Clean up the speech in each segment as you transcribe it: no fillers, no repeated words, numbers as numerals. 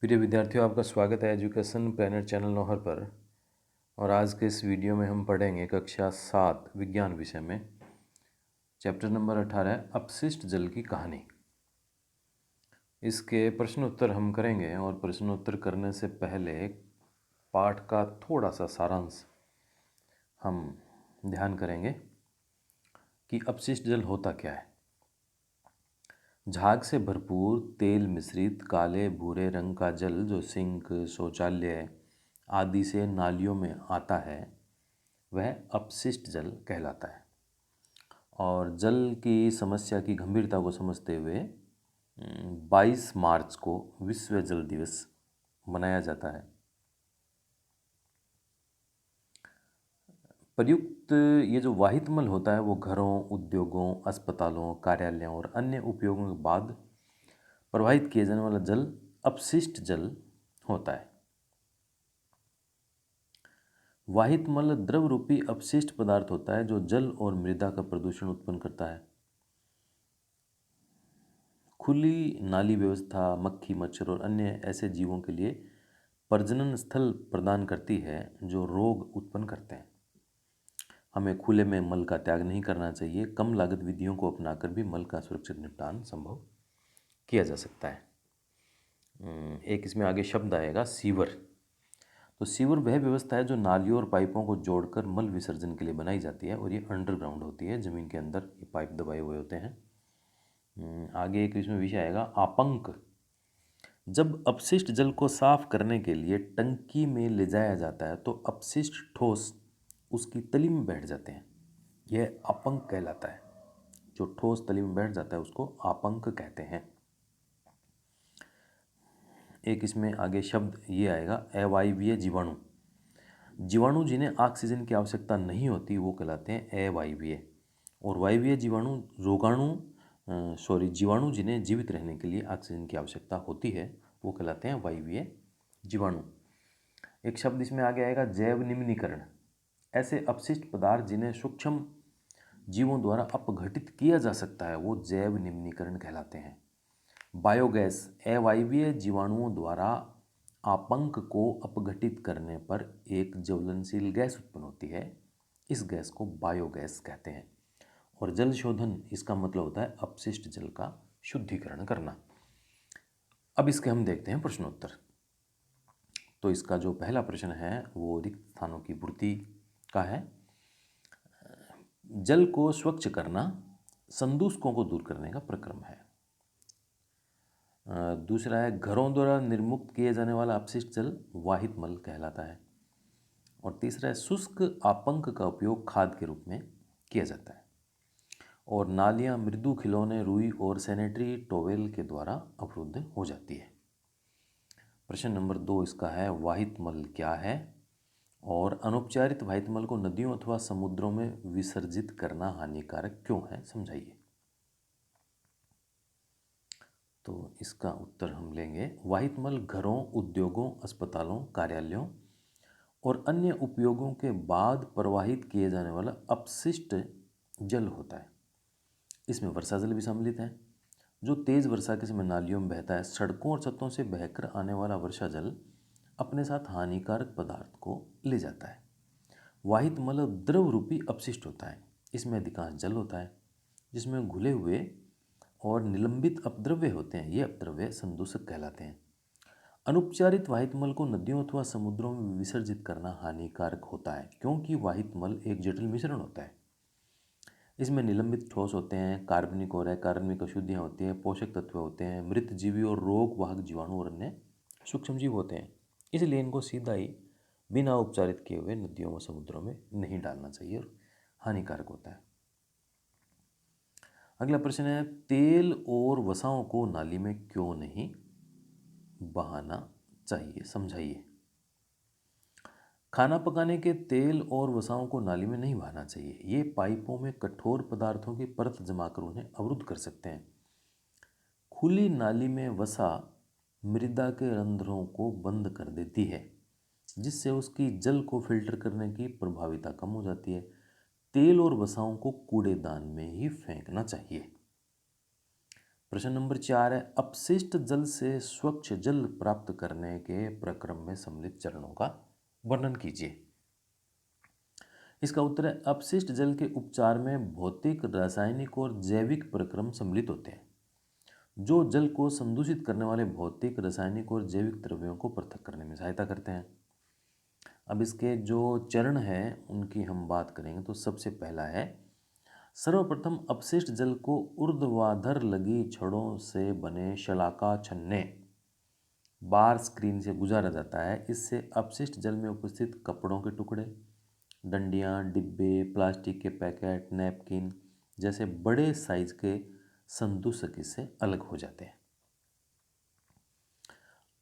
प्रिय विद्यार्थियों, आपका स्वागत है एजुकेशन प्लैनेट चैनल नौहर पर। और आज के इस वीडियो में हम पढ़ेंगे कक्षा 7 विज्ञान विषय में चैप्टर नंबर 18 अपशिष्ट जल की कहानी। इसके प्रश्न उत्तर हम करेंगे और प्रश्न उत्तर करने से पहले पाठ का थोड़ा सा सारांश हम ध्यान करेंगे कि अपशिष्ट जल होता क्या है। झाग से भरपूर तेल मिश्रित काले भूरे रंग का जल जो सिंक, शौचालय आदि से नालियों में आता है वह अपशिष्ट जल कहलाता है। और जल की समस्या की गंभीरता को समझते हुए 22 मार्च को विश्व जल दिवस मनाया जाता है। प्रयुक्त ये जो वाहित मल होता है वो घरों, उद्योगों, अस्पतालों, कार्यालयों और अन्य उपयोगों के बाद प्रवाहित किए जाने वाला जल अपशिष्ट जल होता है। वाहित मल द्रव रूपी अपशिष्ट पदार्थ होता है जो जल और मृदा का प्रदूषण उत्पन्न करता है। खुली नाली व्यवस्था मक्खी, मच्छर और अन्य ऐसे जीवों के लिए प्रजनन स्थल प्रदान करती है जो रोग उत्पन्न करते हैं। हमें खुले में मल का त्याग नहीं करना चाहिए। कम लागत विधियों को अपनाकर भी मल का सुरक्षित निपटान संभव किया जा सकता है। एक इसमें आगे शब्द आएगा सीवर। तो सीवर वह व्यवस्था है जो नालियों और पाइपों को जोड़कर मल विसर्जन के लिए बनाई जाती है और ये अंडरग्राउंड होती है, ज़मीन के अंदर ये पाइप दबाए हुए होते हैं। आगे एक इसमें विषय आएगा आपंक। जब अपशिष्ट जल को साफ करने के लिए टंकी में ले जाया जाता है तो अपशिष्ट ठोस उसकी तली में बैठ जाते हैं, यह अपंक कहलाता है। जो ठोस तली में बैठ जाता है उसको आपंक कहते हैं। एक इसमें आगे शब्द ये आएगा अवायवीय जीवाणु। जीवाणु जिन्हें ऑक्सीजन की आवश्यकता नहीं होती वो कहलाते हैं अवायवीय। और वायवीय जीवाणु जीवाणु जिन्हें जीवित रहने के लिए ऑक्सीजन की आवश्यकता होती है वो कहलाते हैं वायवीय जीवाणु। एक शब्द इसमें आगे आएगा जैव निम्नीकरण। ऐसे अपशिष्ट पदार्थ जिन्हें सूक्ष्म जीवों द्वारा अपघटित किया जा सकता है वो जैव निम्नीकरण कहलाते हैं। बायोगैस अवायवीय जीवाणुओं द्वारा आपंक को अपघटित करने पर एक ज्वलनशील गैस उत्पन्न होती है। इस गैस को बायोगैस कहते हैं। और जल शोधन इसका मतलब होता है अपशिष्ट जल का शुद्धिकरण करना। अब इसके हम देखते हैं प्रश्नोत्तर। तो इसका जो पहला प्रश्न है वो रिक्त स्थानों की पूर्ति का है। जल को स्वच्छ करना संदूषकों को दूर करने का प्रक्रम है। दूसरा है घरों द्वारा निर्मुक्त किए जाने वाला अपशिष्ट जल वाहित मल कहलाता है। और तीसरा है शुष्क आपंक का उपयोग खाद के रूप में किया जाता है। और नालियाँ मृदु खिलौने, रुई और सैनिटरी टॉवेल के द्वारा अवरुद्ध हो जाती है। प्रश्न नंबर 2 इसका है वाहित मल क्या है और अनुपचारित वाहित मल को नदियों अथवा समुद्रों में विसर्जित करना हानिकारक क्यों है, समझाइए। तो इसका उत्तर हम लेंगे वाहित मल घरों, उद्योगों, अस्पतालों, कार्यालयों और अन्य उपयोगों के बाद प्रवाहित किए जाने वाला अपशिष्ट जल होता है। इसमें वर्षा जल भी सम्मिलित है जो तेज़ वर्षा के समय नालियों में बहता है। सड़कों और छतों से बहकर आने वाला वर्षा जल अपने साथ हानिकारक पदार्थ को ले जाता है। वाहित मल द्रव रूपी अपशिष्ट होता है। इसमें अधिकांश जल होता है जिसमें घुले हुए और निलंबित अपद्रव्य होते हैं। ये अपद्रव्य संदूषक कहलाते हैं। अनुपचारित वाहित मल को नदियों अथवा समुद्रों में विसर्जित करना हानिकारक होता है क्योंकि वाहित मल एक जटिल मिश्रण होता है। इसमें निलंबित ठोस होते हैं, कार्बनिक और अकार्बनिक अशुद्धियाँ होती हैं, पोषक तत्व होते हैं, मृत जीवी और रोग वाहक जीवाणु और अन्य सूक्ष्म जीव होते हैं। इसलिए इनको सीधा ही बिना उपचारित किए हुए नदियों व समुद्रों में नहीं डालना चाहिए और हानिकारक होता है। अगला प्रश्न है तेल और वसाओं को नाली में क्यों नहीं बहाना चाहिए, समझाइए। खाना पकाने के तेल और वसाओं को नाली में नहीं बहाना चाहिए। ये पाइपों में कठोर पदार्थों की परत जमा कर उन्हें अवरुद्ध कर सकते हैं। खुली नाली में वसा मृदा के रंध्रों को बंद कर देती है जिससे उसकी जल को फिल्टर करने की प्रभाविता कम हो जाती है। तेल और वसाओं को कूड़ेदान में ही फेंकना चाहिए। प्रश्न नंबर 4 है, अपशिष्ट जल से स्वच्छ जल प्राप्त करने के प्रक्रम में सम्मिलित चरणों का वर्णन कीजिए। इसका उत्तर है, अपशिष्ट जल के उपचार में भौतिक, रासायनिक और जैविक प्रक्रम सम्मिलित होते हैं, जो जल को संदूषित करने वाले भौतिक, रासायनिक और जैविक द्रव्यों को पृथक करने में सहायता करते हैं। अब इसके जो चरण हैं उनकी हम बात करेंगे तो सबसे पहला है, सर्वप्रथम अपशिष्ट जल को ऊर्ध्वाधर लगी छड़ों से बने शलाका छन्ने बार स्क्रीन से गुजारा जाता है। इससे अपशिष्ट जल में उपस्थित कपड़ों के टुकड़े, डंडियाँ, डिब्बे, प्लास्टिक के पैकेट, नैपकिन जैसे बड़े साइज के संदूषक इससे अलग हो जाते हैं।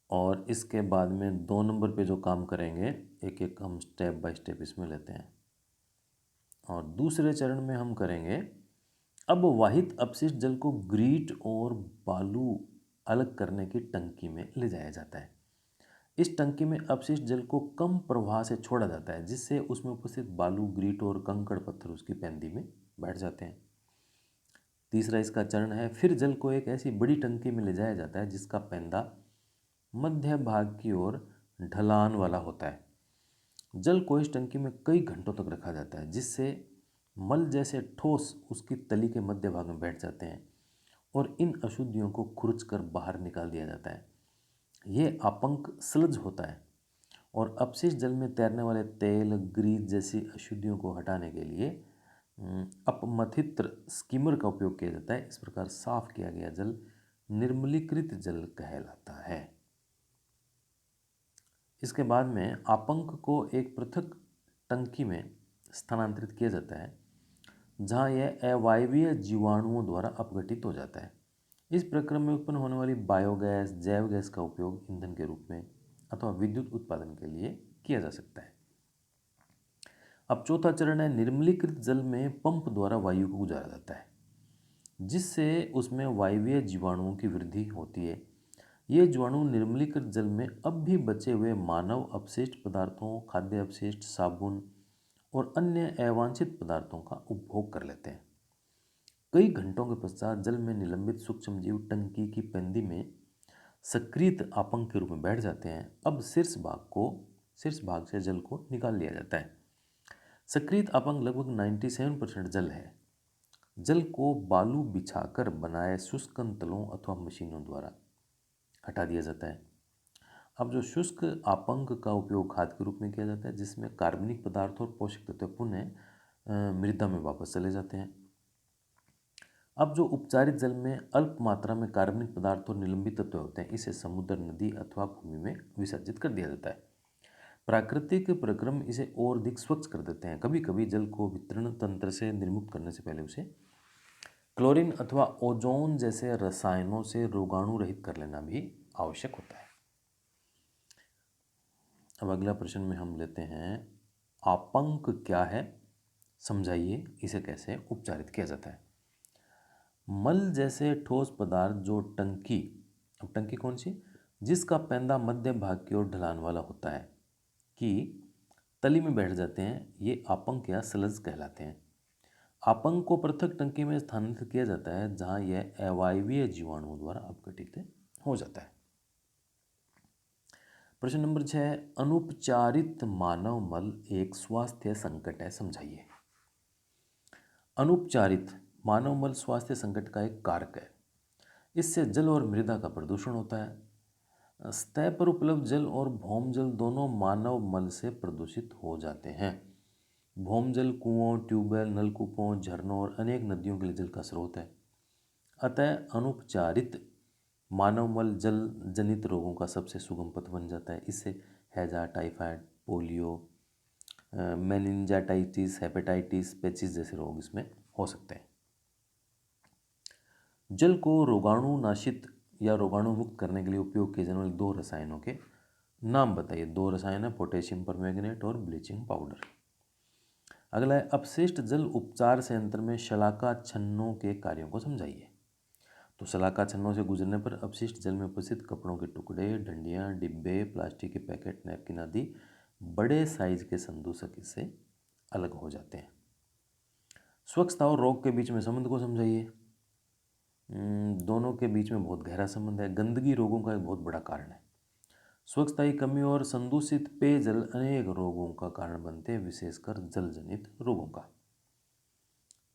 और इसके बाद में 2 नंबर पे जो काम करेंगे, एक एक हम स्टेप बाय स्टेप इसमें लेते हैं। और दूसरे चरण में हम करेंगे, अब वाहित अपशिष्ट जल को ग्रीट और बालू अलग करने की टंकी में ले जाया जाता है। इस टंकी में अपशिष्ट जल को कम प्रवाह से छोड़ा जाता है, जिससे उसमें उपस्थित बालू, ग्रीट और कंकड़ पत्थर उसकी पैंदी में बैठ जाते हैं। तीसरा इसका चरण है, फिर जल को एक ऐसी बड़ी टंकी में ले जाया जाता है जिसका पैंदा मध्य भाग की ओर ढलान वाला होता है। जल को इस टंकी में कई घंटों तक रखा जाता है, जिससे मल जैसे ठोस उसकी तली के मध्य भाग में बैठ जाते हैं और इन अशुद्धियों को खुरच कर बाहर निकाल दिया जाता है। ये अपंक स्लज होता है और अपशिष्ट जल में तैरने वाले तेल, ग्रीस जैसी अशुद्धियों को हटाने के लिए अपमथित्र स्कीमर का उपयोग किया जाता है। इस प्रकार साफ किया गया जल निर्मलीकृत जल कहलाता है। इसके बाद में आपंक को एक पृथक टंकी में स्थानांतरित किया जाता है, जहां यह अवायवीय जीवाणुओं द्वारा अपघटित हो जाता है। इस प्रक्रम में उत्पन्न होने वाली बायोगैस, जैव गैस का उपयोग ईंधन के रूप में अथवा विद्युत उत्पादन के लिए किया जा सकता है। अब चौथा चरण है, निर्मलीकृत जल में पंप द्वारा वायु को गुजारा जाता है, जिससे उसमें वायवीय जीवाणुओं की वृद्धि होती है। ये जीवाणु निर्मलीकृत जल में अब भी बचे हुए मानव अपशिष्ट पदार्थों, खाद्य अपशिष्ट, साबुन और अन्य अवांछित पदार्थों का उपभोग कर लेते हैं। कई घंटों के पश्चात जल में निलंबित सूक्ष्म जीव टंकी की पैंदी में सक्रिय आपंक के रूप में बैठ जाते हैं। अब शीर्ष भाग से जल को निकाल लिया जाता है। सक्रिय आपंक लगभग 97% जल है। जल को बालू बिछाकर बनाए शुष्क तलों अथवा मशीनों द्वारा हटा दिया जाता है। अब जो शुष्क आपंक का उपयोग खाद के रूप में किया जाता है, जिसमें कार्बनिक पदार्थ और पोषक तत्व पुनः मृदा में वापस चले जाते हैं। अब जो उपचारित जल में अल्प मात्रा में कार्बनिक पदार्थ और निलंबित तत्व होते हैं, इसे समुद्र, नदी अथवा भूमि में विसर्जित कर दिया जाता है। प्राकृतिक प्रक्रम इसे और अधिक स्वच्छ कर देते हैं। कभी कभी जल को वितरण तंत्र से निर्मुक्त करने से पहले उसे क्लोरीन अथवा ओजोन जैसे रसायनों से रोगाणु रहित कर लेना भी आवश्यक होता है। अब अगला प्रश्न में हम लेते हैं, आपंक क्या है, समझाइए इसे कैसे उपचारित किया जाता है। मल जैसे ठोस पदार्थ जो टंकी, अब टंकी कौन सी, जिसका पैंदा मध्य भाग की ओर ढलान वाला होता है, कि तली में बैठ जाते हैं, ये आपंक या स्लज कहलाते हैं। आपंक को पृथक टंकी में स्थानांतरित किया जाता है, जहां यह अवायवीय जीवाणुओं द्वारा अपघटित हो जाता है। प्रश्न नंबर 6, अनुपचारित मानव मल एक स्वास्थ्य संकट है, समझाइए। अनुपचारित मानव मल स्वास्थ्य संकट का एक कारक है। इससे जल और मृदा का प्रदूषण होता है। सतह पर उपलब्ध जल और भौम जल दोनों मानव मल से प्रदूषित हो जाते हैं। भौम जल कुओं, ट्यूबवेल, नलकूपों, झरनों और अनेक नदियों के लिए जल का स्रोत है। अतः अनुपचारित मानव मल जल जनित रोगों का सबसे सुगम पथ बन जाता है। इससे हैजा, टाइफाइड, पोलियो, मेनिंजाइटिस, हेपेटाइटिस, पेचिस जैसे रोग इसमें हो सकते हैं। जल को रोगाणु नाशित या रोगाणु मुक्त करने के लिए उपयोग किए जाने वाले 2 रसायनों के नाम बताइए। 2 रसायन है, पोटेशियम परमैंगनेट और ब्लीचिंग पाउडर। अगला है, अपशिष्ट जल उपचार संयंत्र में शलाका छन्नों के कार्यों को समझाइए। तो शलाका छन्नों से गुजरने पर अपशिष्ट जल में उपस्थित कपड़ों के टुकड़े, डंडियाँ, डिब्बे, प्लास्टिक के पैकेट, नैपकिन आदि बड़े साइज के संदूषक इससे अलग हो जाते हैं। स्वच्छता और रोग के बीच में संबंध को समझाइए। दोनों के बीच में बहुत गहरा संबंध है। गंदगी रोगों का एक बहुत बड़ा कारण है। स्वच्छता की कमी और संदूषित पेयजल अनेक रोगों का कारण बनते हैं, विशेषकर जल जनित रोगों का।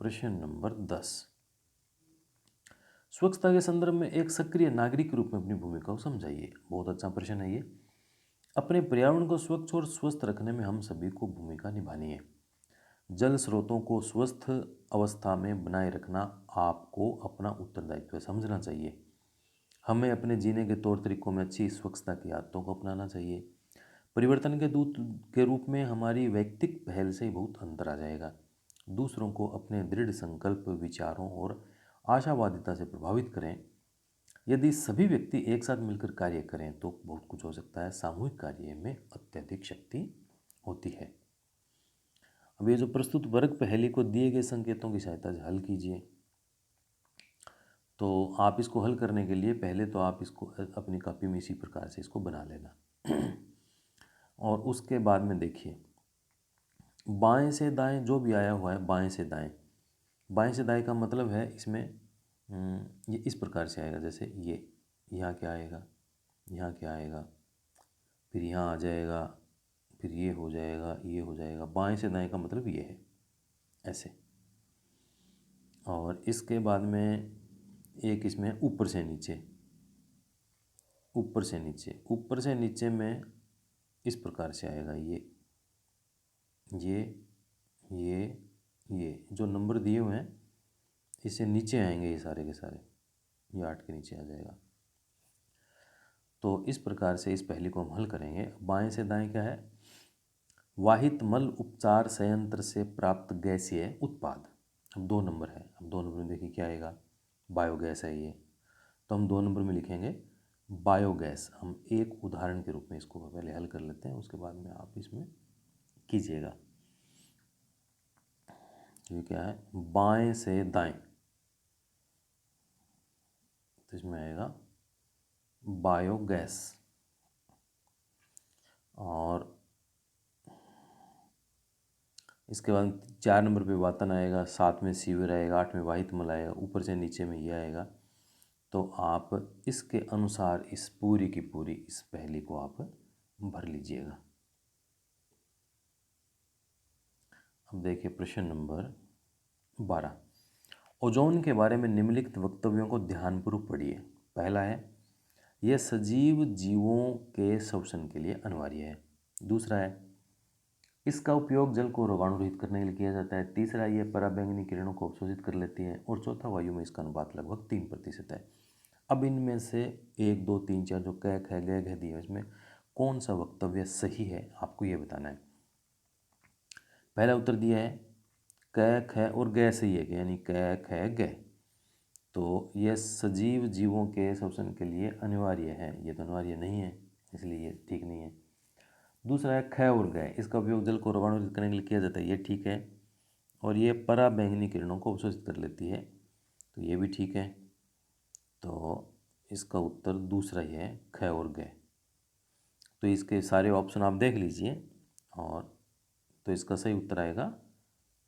प्रश्न नंबर 10, स्वच्छता के संदर्भ में एक सक्रिय नागरिक के रूप में अपनी भूमिका को समझाइए। बहुत अच्छा प्रश्न है ये। अपने पर्यावरण को स्वच्छ और स्वस्थ रखने में हम सभी को भूमिका निभानी है। जल स्रोतों को स्वस्थ अवस्था में बनाए रखना आपको अपना उत्तरदायित्व समझना चाहिए। हमें अपने जीने के तौर तरीकों में अच्छी स्वच्छता की आदतों को अपनाना चाहिए। परिवर्तन के दूत के रूप में हमारी वैयक्तिक पहल से ही बहुत अंतर आ जाएगा। दूसरों को अपने दृढ़ संकल्प, विचारों और आशावादिता से प्रभावित करें। यदि सभी व्यक्ति एक साथ मिलकर कार्य करें तो बहुत कुछ हो सकता है। सामूहिक कार्य में अत्यधिक शक्ति होती है। अब ये जो प्रस्तुत वर्ग पहेली को दिए गए संकेतों की सहायता से हल कीजिए। तो आप इसको हल करने के लिए पहले तो आप इसको अपनी कॉपी में इसी प्रकार से इसको बना लेना और उसके बाद में देखिए, बाएं से दाएं जो भी आया हुआ है, बाएं से दाएं, बाएं से दाएं का मतलब है इसमें ये इस प्रकार से आएगा। जैसे ये यहाँ क्या आएगा, यहाँ क्या आएगा, फिर यहाँ आ जाएगा, फिर ये हो जाएगा, ये हो जाएगा। बाएं से दाएं का मतलब ये है, ऐसे। और इसके बाद में एक इसमें ऊपर से नीचे, ऊपर से नीचे, ऊपर से नीचे में इस प्रकार से आएगा। ये ये ये जो नंबर दिए हुए हैं इससे नीचे आएंगे ये सारे के सारे, ये 8 के नीचे आ जाएगा। तो इस प्रकार से इस पहेली को हम हल करेंगे। बाएं से दाएं क्या है, वाहित मल उपचार संयंत्र से प्राप्त गैसीय उत्पाद। अब 2 नंबर है। अब 2 नंबर में देखिए क्या आएगा, बायोगैस है ये। तो हम 2 नंबर में लिखेंगे बायोगैस। हम एक उदाहरण के रूप में इसको पहले हल कर लेते हैं, उसके बाद में आप इसमें कीजिएगा। ये क्या है, बाएं से दाएं, तो इसमें आएगा बायोगैस। और इसके बाद 4 नंबर पे वातन आएगा, 7 में सीवर आएगा, 8 में वाहित मल आएगा, ऊपर से नीचे में ये आएगा। तो आप इसके अनुसार इस पूरी की पूरी इस पहेली को आप भर लीजिएगा। अब देखिए प्रश्न नंबर 12, ओजोन के बारे में निम्नलिखित वक्तव्यों को ध्यानपूर्वक पढ़िए। पहला है, यह सजीव जीवों के श्वसन के लिए अनिवार्य है। दूसरा है, इसका उपयोग जल को रोगाणु रहित करने के लिए किया जाता है। तीसरा, यह पराबैंगनी किरणों को अवशोषित कर लेती है। और चौथा, वायु में इसका अनुपात लगभग 3% है। अब इनमें से 1, 2, 3, 4 जो क ख ग घ दिए इसमें कौन सा वक्तव्य सही है, आपको यह बताना है। पहला उत्तर दिया है क ख और ग सही है, यानी क ख ग। तो यह सजीव जीवों के श्वसन के लिए अनिवार्य है, ये तो अनिवार्य नहीं है, इसलिए ये ठीक नहीं है। दूसरा है ख और ग, इसका उपयोग जल को रोगाणु रहित करने के लिए किया जाता है, ये ठीक है। और ये पराबैंगनी किरणों को अवशोषित कर लेती है, तो ये भी ठीक है। तो इसका उत्तर दूसरा ही है, ख और ग। तो इसके सारे ऑप्शन आप देख लीजिए, और तो इसका सही उत्तर आएगा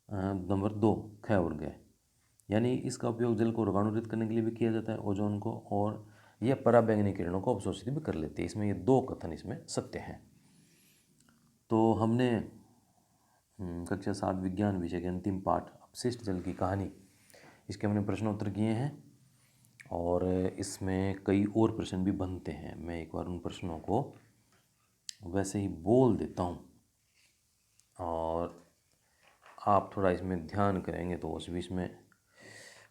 नंबर 2, ख और ग। यानी इसका उपयोग जल को रोगाणु रहित करने के लिए भी किया जाता है, ओजोन को, और यह पराबैंगनी किरणों को अवशोषित भी कर लेती है। इसमें ये 2 कथन इसमें सत्य हैं। तो हमने कक्षा 7 विज्ञान विषय के अंतिम पाठ अपशिष्ट जल की कहानी, इसके हमने प्रश्नोत्तर किए हैं, और इसमें कई और प्रश्न भी बनते हैं। मैं एक बार उन प्रश्नों को वैसे ही बोल देता हूँ, और आप थोड़ा इसमें ध्यान करेंगे तो उस बीच में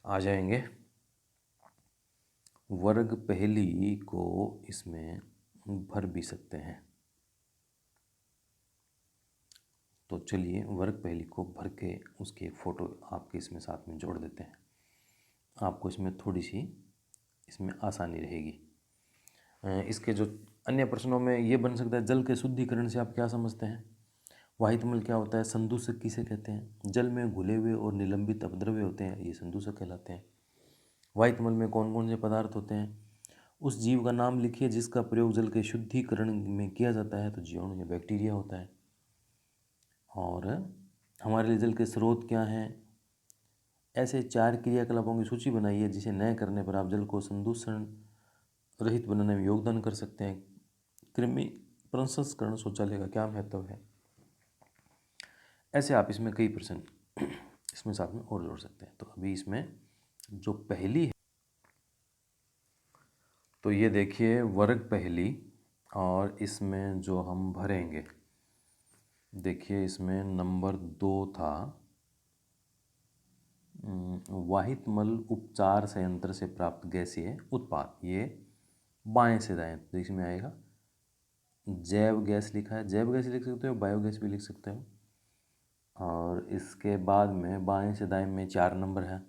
आ जाएंगे। वर्ग पहेली को इसमें भर भी सकते हैं। तो चलिए वर्ग पहेली को भर के उसकी एक फ़ोटो आपके इसमें साथ में जोड़ देते हैं, आपको इसमें थोड़ी सी इसमें आसानी रहेगी। इसके जो अन्य प्रश्नों में ये बन सकता है, जल के शुद्धिकरण से आप क्या समझते हैं, वाहित मल क्या होता है, संदूषक किसे कहते हैं, जल में घुले हुए और निलंबित अपद्रव्य होते हैं, ये संदूषक कहलाते हैं। वाहित मल में कौन कौन से पदार्थ होते हैं, उस जीव का नाम लिखिए जिसका प्रयोग जल के शुद्धिकरण में किया जाता है, तो जीवाणु या बैक्टीरिया होता है। और हमारे लिए जल के स्रोत क्या हैं, ऐसे 4 क्रियाकलापों की सूची बनाइए जिसे न करने पर आप जल को संदूषण रहित बनाने में योगदान कर सकते हैं। कृमि प्रसंस्करण शौचालय का क्या महत्व है। ऐसे आप इसमें कई प्रश्न इसमें साथ में और जोड़ सकते हैं। तो अभी इसमें जो पहली है तो ये देखिए वर्ग पहली, और इसमें जो हम भरेंगे देखिए इसमें नंबर 2 था वाहित मल उपचार संयंत्र से प्राप्त गैसीय उत्पाद। ये बाएं से दाएं तो इसमें आएगा जैव गैस लिखा है, जैव गैस लिख सकते हो, बायोगैस भी लिख सकते हो। और इसके बाद में बाएं से दाएं में 4 नंबर है।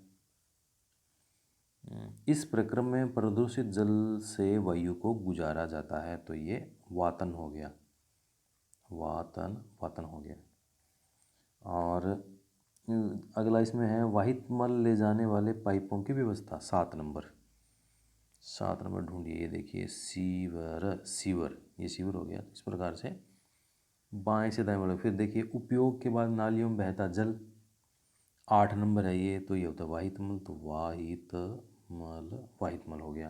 इस प्रक्रम में प्रदूषित जल से वायु को गुजारा जाता है, तो ये वातन हो गया, वातन हो गया। और अगला इसमें है वाहित मल ले जाने वाले पाइपों की व्यवस्था, 7 नंबर ढूंढिए। ये देखिए सीवर ये सीवर हो गया। इस प्रकार से बाएं से दाएं वाले। फिर देखिए उपयोग के बाद नालियों में बहता जल, 8 नंबर है ये, तो ये होता है वाहित मल, तो वाहित मल हो गया।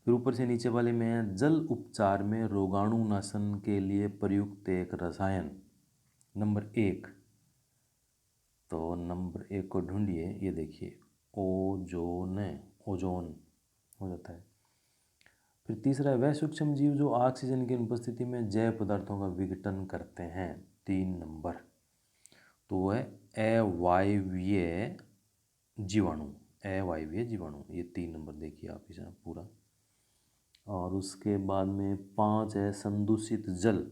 फिर ऊपर से नीचे वाले में जल उपचार में रोगाणुनाशन के लिए प्रयुक्त एक रसायन, नंबर 1। तो नंबर 1 को ढूंढिए। ये देखिए ओजोन हो जाता है। फिर तीसरा है वह सूक्ष्म जीव जो ऑक्सीजन की अनुपस्थिति में जैव पदार्थों का विघटन करते हैं, 3 नंबर। तो वह अवायवीय जीवाणु, ये 3 नंबर देखिए आप इसे पूरा। और उसके बाद में 5 है संदूषित जल।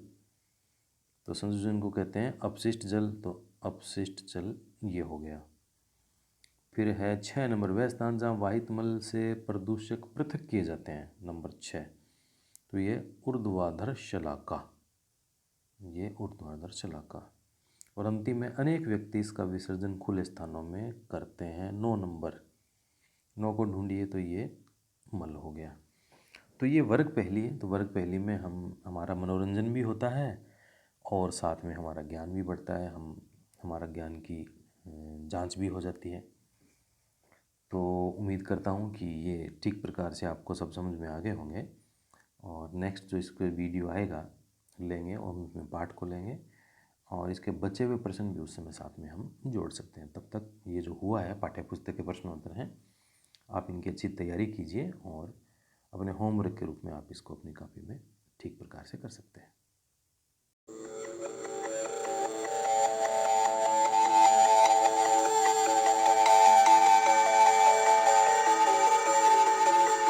तो संदूषण को कहते हैं अपशिष्ट जल, तो अपशिष्ट जल ये हो गया। फिर है 6 नंबर वह स्थान जहाँ वाहित मल से प्रदूषक पृथक किए जाते हैं, नंबर 6। तो ये ऊर्ध्वाधर शलाका, और अंतिम में अनेक व्यक्ति इसका विसर्जन खुले स्थानों में करते हैं, 9 नंबर। 9 को ढूंढिए, तो ये मल हो गया। तो ये वर्ग पहली है। तो वर्ग पहली में हमारा मनोरंजन भी होता है और साथ में हमारा ज्ञान भी बढ़ता है, हमारा ज्ञान की जांच भी हो जाती है। तो उम्मीद करता हूँ कि ये ठीक प्रकार से आपको सब समझ में आ गए होंगे। और नेक्स्ट जो इस पर वीडियो आएगा लेंगे और उसमें पाठ को लेंगे और इसके बचे हुए प्रश्न भी उस समय साथ में हम जोड़ सकते हैं। तब तक ये जो हुआ है पाठ्य पुस्तक के प्रश्नोत्तर हैं, आप इनकी अच्छी तैयारी कीजिए और अपने होमवर्क के रूप में आप इसको अपनी कॉपी में ठीक प्रकार से कर सकते हैं।